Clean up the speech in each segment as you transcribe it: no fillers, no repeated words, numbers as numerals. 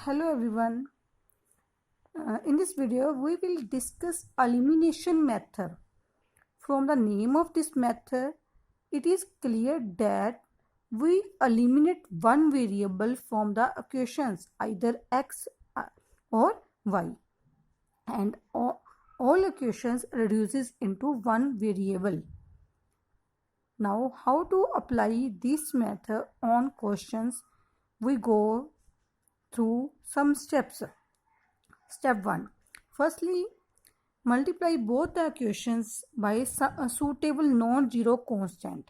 Hello everyone. In this video we will discuss elimination method. From the name of this method, it is clear that we eliminate one variable from the equations, either x or y, and all equations reduces into one variable. Now, how to apply this method on questions? We go through some steps. Step 1. Firstly, multiply both the equations by a suitable non-zero constant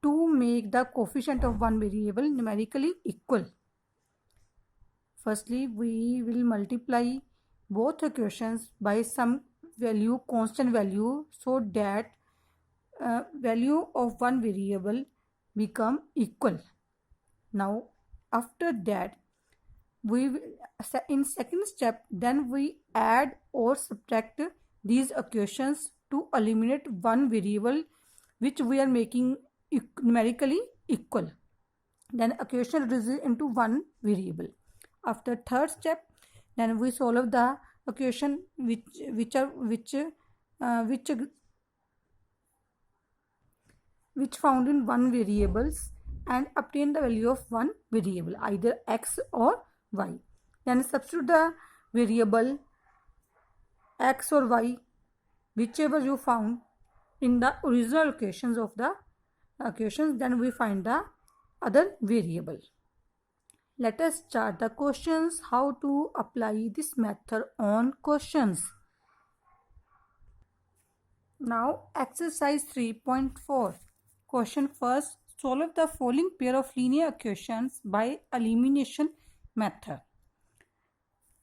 to make the coefficient of one variable numerically equal. Firstly, we will multiply both equations by some value, constant value, so that value of one variable become equal. Now, after that, we in second step, then we add or subtract these equations to eliminate one variable which we are making numerically equal. Then equation reduces into one variable. After third step, then we solve the equation which found in one variables and obtain the value of one variable, either x or y. Then substitute the variable x or y, whichever you found in the original equations of the equations, then we find the other variable. Let us start the questions. How to apply this method on questions. Now exercise 3.4. Question first. Solve the following pair of linear equations by elimination method.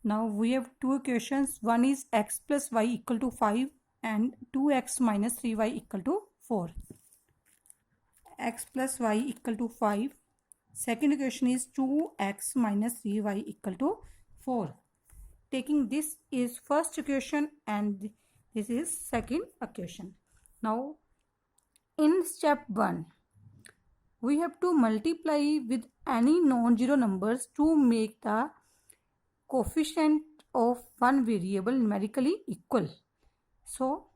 Now we have two equations. One is x plus y equal to 5 and 2x minus 3y equal to 4. X plus y equal to 5. Second equation is 2x minus 3y equal to 4. Taking this is first equation and this is second equation. Now in step 1, we have to multiply with any non-zero numbers to make the coefficient of one variable numerically equal. So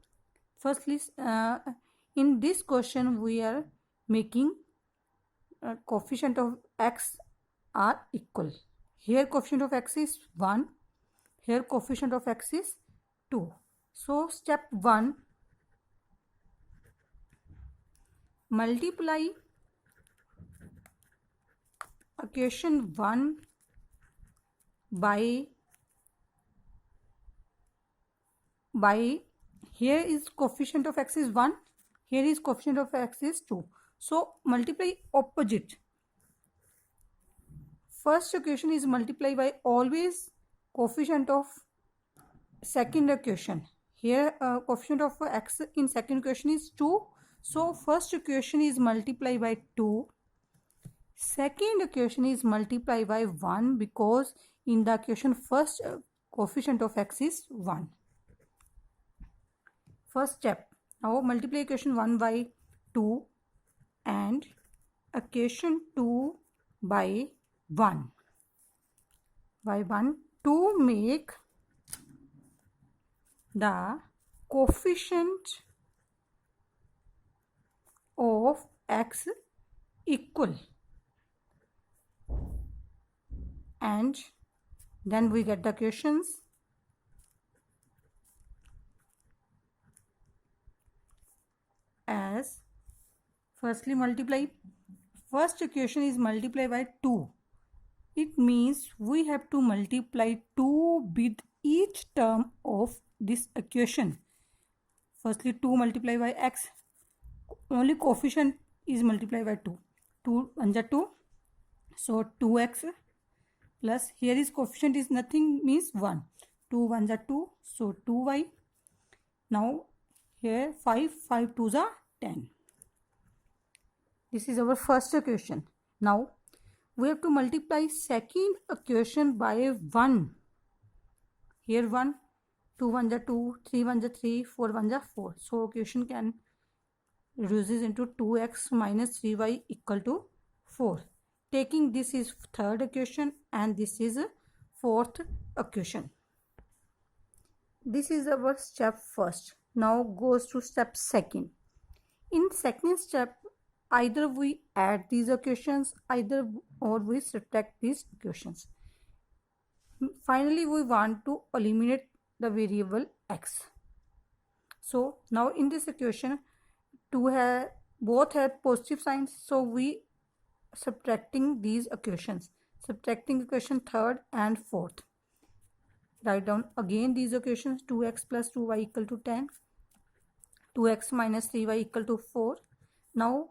firstly, in this question we are making coefficient of x are equal. Here coefficient of x is 1. Here coefficient of x is 2. So step 1, multiply equation 1 by here is coefficient of x is 1, here is coefficient of x is 2. So multiply opposite. First equation is multiplied by always coefficient of second equation. Here coefficient of x in second equation is 2. So first equation is multiplied by 2. Second equation is multiplied by 1 because in the equation first coefficient of x is 1. First step. Now multiply equation 1 by 2 and equation 2 by 1 to make the coefficient of x equal, and then we get the equations as firstly multiply. First equation is multiplied by 2. It means we have to multiply 2 with each term of this equation. Firstly 2 multiplied by x, only coefficient is multiplied by 2. 2 1 is 2, so 2x plus here is coefficient is nothing means 1. 2 1 is 2, so 2y. Now here 5 2 is 10. This is our first equation. Now we have to multiply second equation by 1. Here 1, 2 1 is 2, 3 1 is 3, 4 1 is 4. So equation can reduces into 2x minus 3y equal to 4. taking this is third equation and this is fourth equation. This is our step first. Now goes to step second. In second step, either we add these equations or we subtract these equations. Finally, we want to eliminate the variable x. So now in this equation, both have positive signs, so we subtracting these equations, subtracting equation third and fourth. Write down again these equations. 2x plus 2y equal to 10, 2x minus 3y equal to 4. Now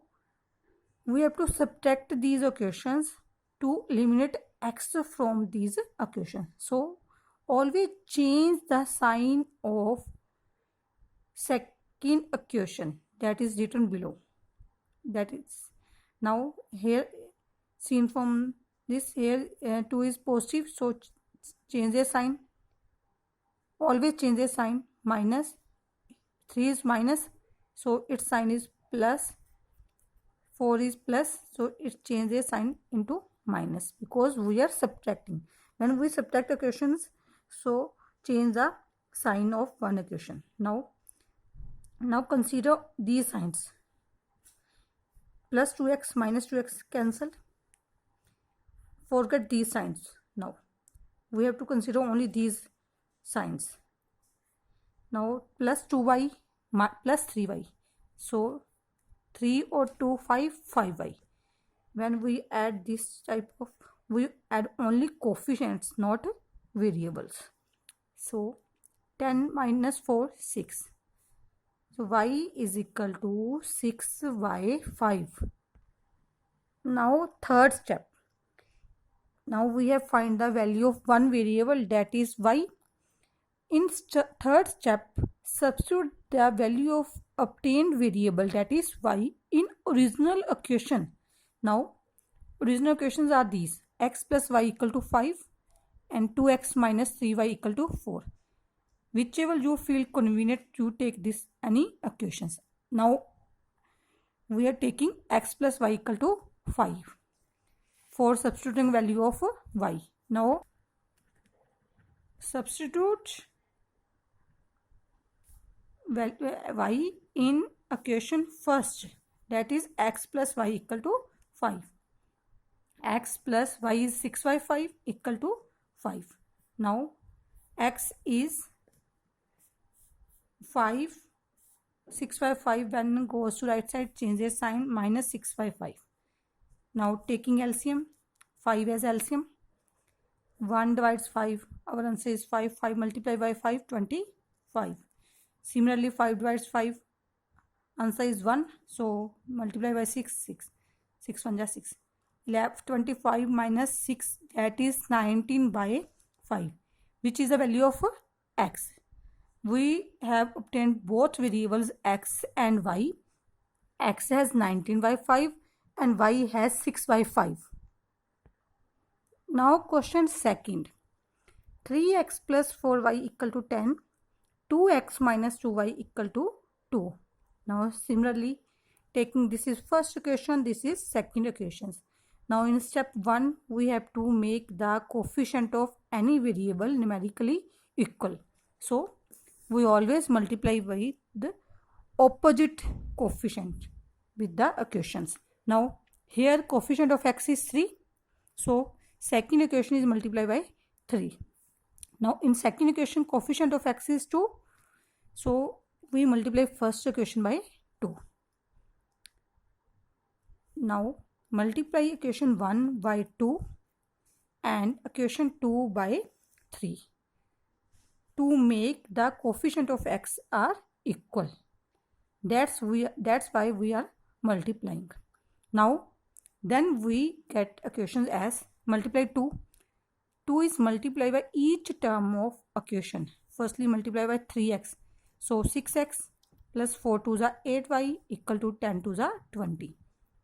we have to subtract these equations to eliminate x from these equations. So always change the sign of second equation that is written below. That is, now here seen from this, here 2 is positive, so change the sign, always change the sign. Minus 3 is minus, so its sign is plus. 4 is plus, so it changes sign into minus because we are subtracting. When we subtract equations, so change the sign of one equation. Now consider these signs. Plus 2x minus 2x cancelled. Forget these signs. Now we have to consider only these signs. Now plus 2y plus 3y. So 3 or 2, 5y. When we add this type of, we add only coefficients, not variables. So 10 minus 4, 6. So y is equal to 6y 5. Now third step. Now we have find the value of one variable, that is y. In third step, substitute the value of obtained variable, that is y, in original equation. Now original equations are these: x plus y equal to 5 and 2x minus 3y equal to 4. Whichever you feel convenient, you take this any equations. Now we are taking x plus y equal to 5 for substituting value of y. Now substitute y in equation first, that is x plus y equal to 5. X plus y is 6y 5 equal to 5. Now x is 5, 6y 5, when goes to right side changes sign, minus 6y 5. Now taking LCM, 5 as LCM, 1 divides 5, our answer is 5. 5 multiplied by 5, 25. Similarly 5 divides 5, answer is 1, so multiply by 6, 6. 6 1 is 6. Left 25 minus 6, that is 19 by 5, which is the value of x. We have obtained both variables x and y. X has 19 by 5 and y has 6 by 5. Now question second. 3x plus 4y equal to 10. 2x minus 2y equal to 2. Now similarly, taking this is first equation, this is second equations. Now in step 1, we have to make the coefficient of any variable numerically equal. So we always multiply by the opposite coefficient with the equations. Now here coefficient of x is 3. So second equation is multiplied by 3. Now in second equation coefficient of x is 2. So we multiply first equation by 2. Now multiply equation 1 by 2 and equation 2 by 3 to make the coefficient of x are equal. That's why we are multiplying. Now then we get equations as multiply 2. 2 is multiplied by each term of equation. Firstly multiply by 3x. So 6x plus 4 2s are 8y equal to 10 2s are 20.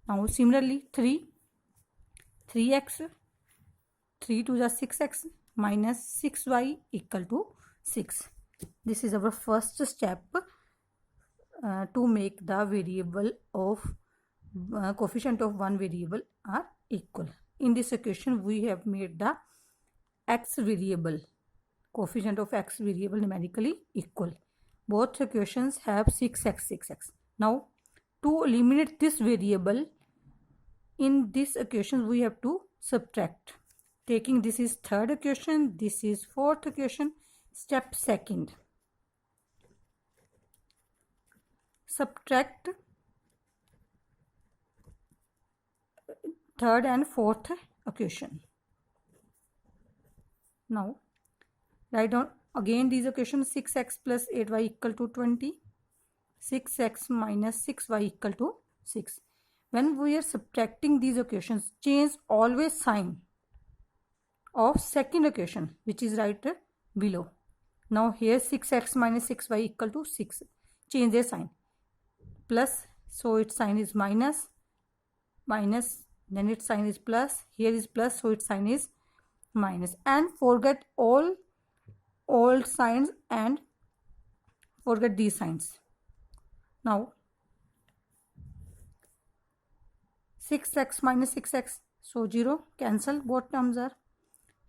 Now similarly 3x, 3 2s are 6x minus 6y equal to 6. This is our first step to make the variable of coefficient of one variable are equal. in this equation we have made the x variable, coefficient of x variable numerically equal. Both equations have 6x, 6x. Now to eliminate this variable in this equation we have to subtract. Taking this is third equation, this is fourth equation. Step second, subtract third and fourth equation. Now write down again these equations. 6x plus 8y equal to 20. 6x minus 6y equal to 6. When we are subtracting these equations, change always sign of second equation, which is right below. Now here 6x minus 6y equal to 6. Change their sign. Plus, so its sign is minus, minus, then its sign is plus. Here is plus, so its sign is minus. And forget all old signs and forget these signs. Now 6x minus 6x, so 0, cancel, both terms are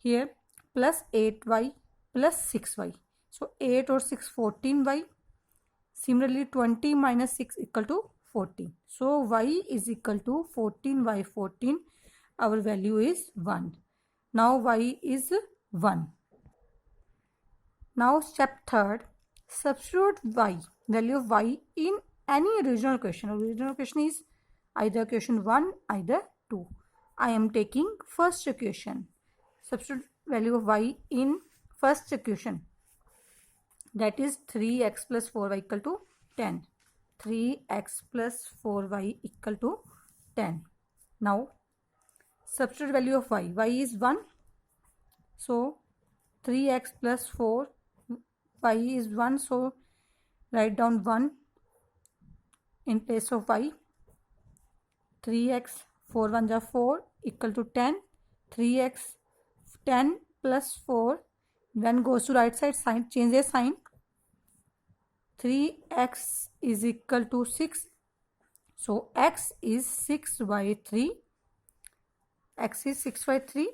here. Plus 8y plus 6y, so 8 or 6, 14y. Similarly 20 minus 6 equal to 14, so y is equal to 14y 14. Our value is 1. Now y is 1. Now step third, substitute y, value of y in any original equation. Original equation is either equation 1, either 2. I am taking first equation. Substitute value of y in first equation, that is 3x plus 4y equal to 10. 3x plus 4y equal to 10. Now substitute value of y. Y is 1, so 3x plus 4, y is 1, so write down 1 in place of y. 3x, 4 1s are 4 equal to 10. 3x, 10 plus 4, when goes to right side, sign, change the sign. 3x is equal to 6, so x is 6 by 3. X is 6 by 3.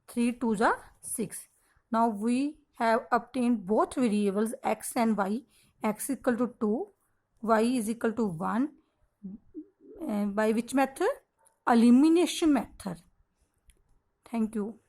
3 2s are 6. Now we have obtained both variables x and y. X equal to 2, y is equal to 1. By which method? Elimination method. Thank you.